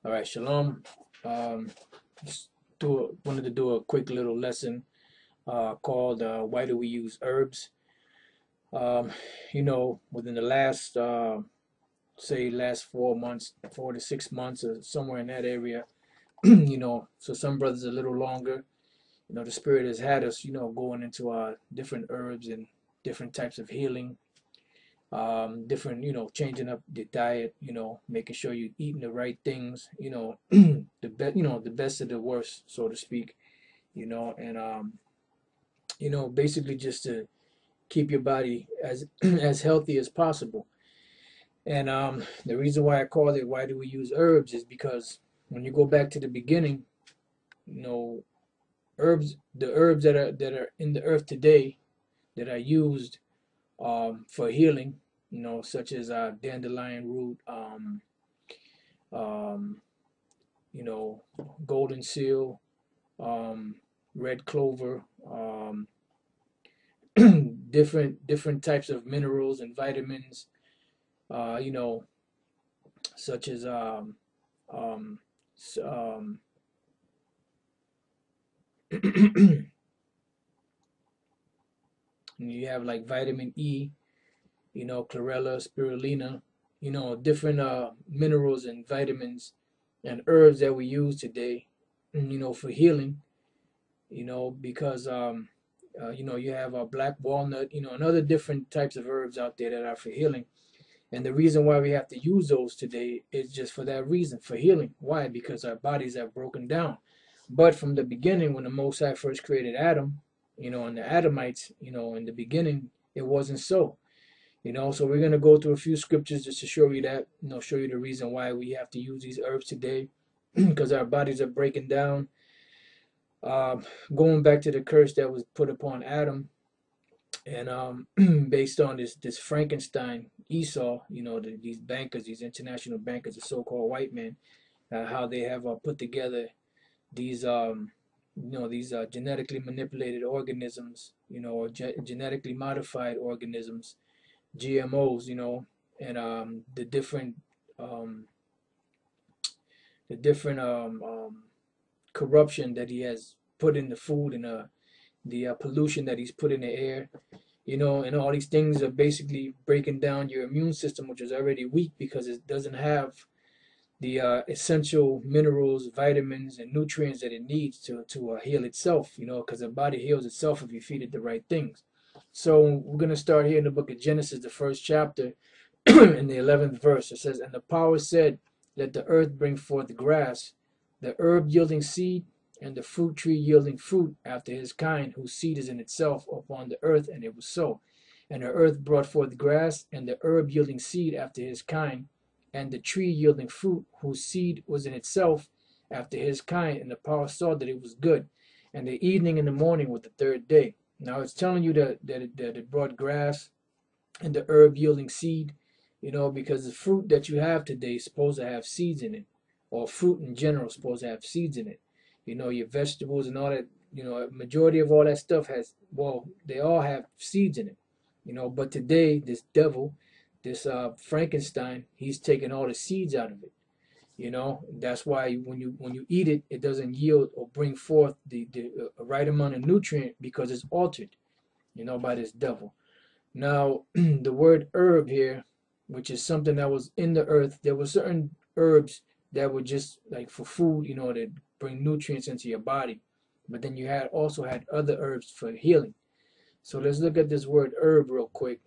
All right, shalom. Um, just wanted to do a quick little lesson called "Why Do We Use Herbs?" Um, within the last, say, last 4 months, 4 to 6 months, or somewhere in that area, so some brothers a little longer. The Spirit has had us, going into different herbs and different types of healing, different, changing up the diet, making sure you're eating the right things, the best of the worst, so to speak, and basically just to keep your body as as healthy as possible. And the reason why I call it "Why Do We Use Herbs?" is because when you go back to the beginning, you know, the herbs that are in the earth today that are used for healing, such as dandelion root, um, you know, golden seal, um, red clover, different types of minerals and vitamins, uh, you know, such as um, um, you have like vitamin E, chlorella, spirulina, different minerals and vitamins and herbs that we use today, for healing, because you have black walnut, and other different types of herbs out there that are for healing. And the reason why we have to use those today is just for that reason, for healing. Why? Because our bodies are broken down. But from the beginning, when the Most High first created Adam, and the Adamites, in the beginning, it wasn't so. So we're gonna go through a few scriptures just to show you that, show you the reason why we have to use these herbs today, because our bodies are breaking down. Uh, Going back to the curse that was put upon Adam, and based on this Frankenstein Esau, these bankers, these international bankers, the so-called white men, how they have put together these genetically manipulated organisms, or genetically modified organisms, GMOs, and um, the different corruption that he has put in the food, and the pollution that he's put in the air, and all these things are basically breaking down your immune system, which is already weak because it doesn't have the essential minerals, vitamins, and nutrients that it needs to heal itself, because the body heals itself if you feed it the right things. So we're going to start here in the book of Genesis, the first chapter, in the 11th verse. It says, "And the power said, Let the earth bring forth grass, the herb yielding seed, and the fruit tree yielding fruit after his kind, whose seed is in itself upon the earth. And it was so. And the earth brought forth grass, and the herb yielding seed after his kind, and the tree yielding fruit, whose seed was in itself after his kind. And the power saw that it was good. And the evening and the morning were the third day." Now it's telling you that it brought grass and the herb yielding seed, because the fruit that you have today is supposed to have seeds in it, or fruit in general is supposed to have seeds in it. Your vegetables and all that, majority of all that stuff has, well, they all have seeds in it, but today, this devil, this Frankenstein, he's taking all the seeds out of it. That's why when you eat it, it doesn't yield or bring forth the right amount of nutrient because it's altered, by this devil. Now, the word herb here, which is something that was in the earth, there were certain herbs that were just like for food, that bring nutrients into your body. But then you had also had other herbs for healing. So let's look at this word herb real quick.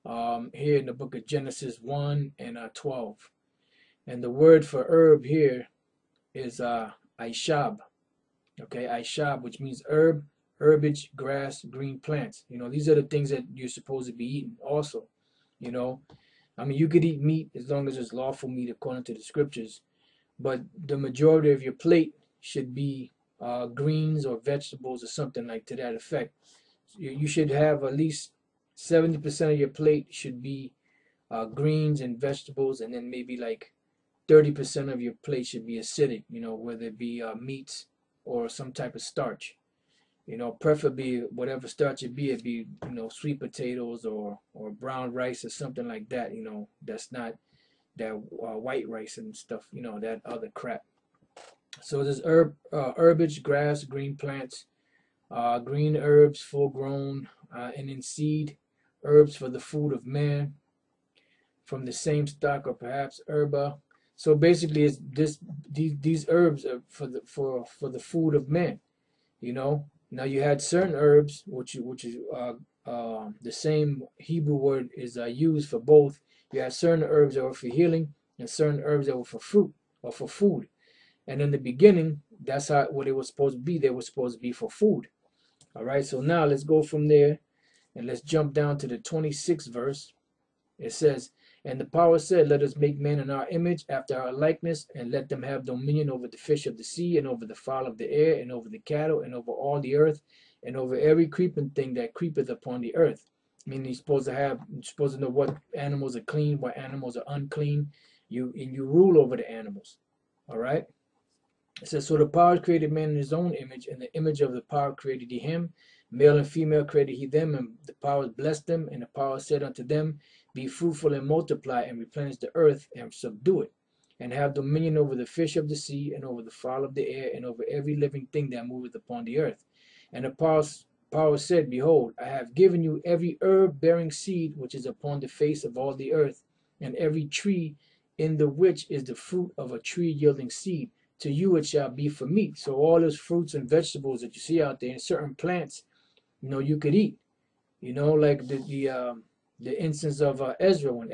Here in the book of Genesis 1 and 12. And the word for herb here is Aishab. Okay, Aishab, which means herb, herbage, grass, green plants. These are the things that you're supposed to be eating also. I mean, you could eat meat as long as it's lawful meat according to the scriptures, but the majority of your plate should be greens or vegetables or something like to that effect. You should have at least 70% of your plate should be greens and vegetables, and then maybe like 30% of your plate should be acidic, whether it be meats or some type of starch. Preferably whatever starch it be, sweet potatoes or brown rice or something like that, that's not, that white rice and stuff, you know, that other crap. So there's herbage, grass, green plants, green herbs, full grown, and in seed, herbs for the food of man, from the same stock or perhaps herba. So basically, it's these herbs are for the food of man. You know. Now you had certain herbs, which is the same Hebrew word is used for both. You had certain herbs that were for healing, and certain herbs that were for fruit or for food. And in the beginning, that's how what it was supposed to be. They were supposed to be for food. All right. So now let's go from there and let's jump down to the 26th verse. It says, "And the power said, Let us make man in our image, after our likeness, and let them have dominion over the fish of the sea, and over the fowl of the air, and over the cattle, and over all the earth, and over every creeping thing that creepeth upon the earth." Meaning you're supposed to know what animals are clean, what animals are unclean. You rule over the animals. All right. It says, "So the power created man in his own image, in the image of the power created he him. Male and female created he them, and the power blessed them, and the power said unto them, Be fruitful and multiply, and replenish the earth, and subdue it, and have dominion over the fish of the sea, and over the fowl of the air, and over every living thing that moveth upon the earth. And the power said, Behold, I have given you every herb bearing seed which is upon the face of all the earth, and every tree in the which is the fruit of a tree yielding seed. To you it shall be for meat." So all those fruits and vegetables that you see out there, and certain plants, you know, you could eat. You know, like the instance of Ezra, when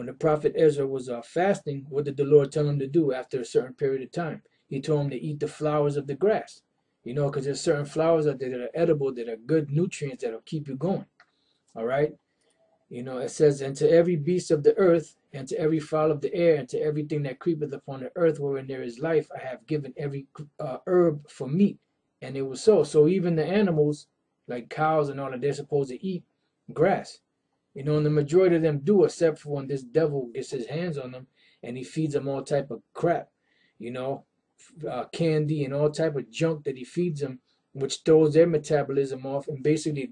the prophet Ezra was fasting. What did the Lord tell him to do after a certain period of time? He told him to eat the flowers of the grass. You know, because there's certain flowers out there that are edible, that are good nutrients that'll keep you going. All right. You know, it says, "And to every beast of the earth, and to every fowl of the air, and to everything that creepeth upon the earth wherein there is life, I have given every herb for meat." And it was so. So even the animals, like cows and all that, they're supposed to eat grass. You know, and the majority of them do, except for when this devil gets his hands on them and he feeds them all type of crap, you know, candy and all type of junk that he feeds them, which throws their metabolism off, and basically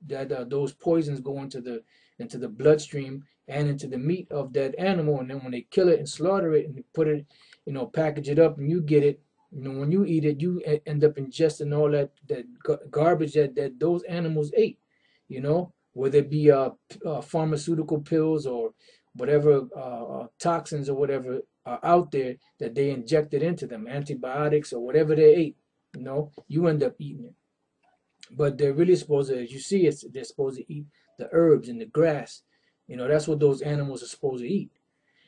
those poisons go into the bloodstream and into the meat of that animal, and then when they kill it and slaughter it and put it, you know, package it up, and you get it, you know, when you eat it, you end up ingesting all that garbage that those animals ate, you know, whether it be pharmaceutical pills or whatever toxins or whatever are out there that they injected into them, antibiotics or whatever they ate, you know, you end up eating it. But they're really supposed to, as you see, they're supposed to eat the herbs and the grass. You know, that's what those animals are supposed to eat.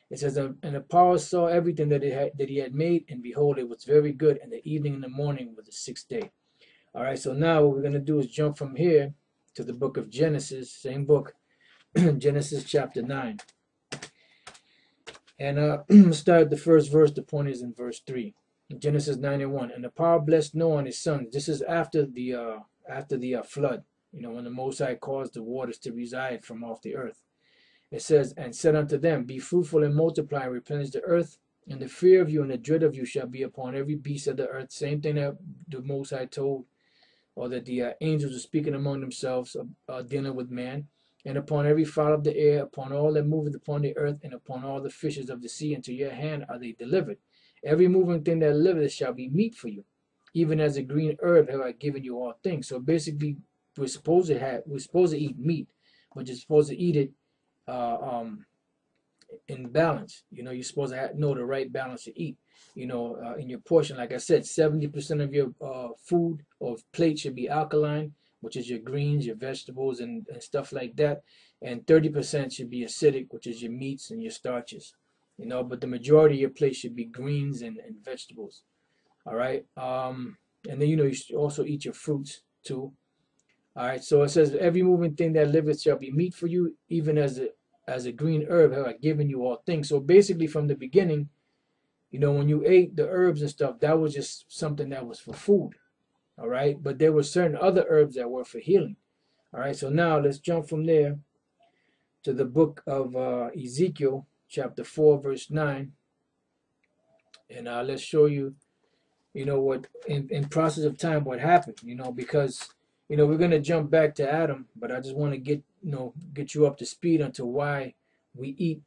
It says, "And the power saw everything that he had made, and behold, it was very good. And the evening and the morning was the sixth day." All right, so now what we're going to do is jump from here to the book of Genesis, same book, Genesis chapter 9. And start the first verse. The point is in verse 3. Genesis 9:1. "And the power blessed Noah and his sons." This is after the flood, you know, when the Most High caused the waters to reside from off the earth. It says, "And said unto them, Be fruitful and multiply, and replenish the earth, and the fear of you and the dread of you shall be upon every beast of the earth." Same thing that the Most High told, or that the angels were speaking among themselves, dealing with man. "And upon every fowl of the air, upon all that moveth upon the earth, and upon all the fishes of the sea, into your hand are they delivered. Every moving thing that liveth shall be meat for you. Even as a green herb have I given you all things." So basically, we're supposed to eat meat, but you're supposed to eat it in balance. You know, you're supposed to know the right balance to eat. You know, in your portion, like I said, 70% of your food or plate should be alkaline, which is your greens, your vegetables, and stuff like that. And 30% should be acidic, which is your meats and your starches. You know, but the majority of your plate should be greens and vegetables. All right. And then, you know, you should also eat your fruits too. All right. So it says, "Every moving thing that liveth shall be meat for you, even as a green herb have I given you all things." So basically, from the beginning, you know, when you ate the herbs and stuff, that was just something that was for food. All right. But there were certain other herbs that were for healing. All right. So now let's jump from there to the book of Ezekiel, chapter 4, verse 9. And let's show you, you know, what in process of time, what happened, you know, because, you know, we're going to jump back to Adam, but I just want to get you up to speed onto why We eat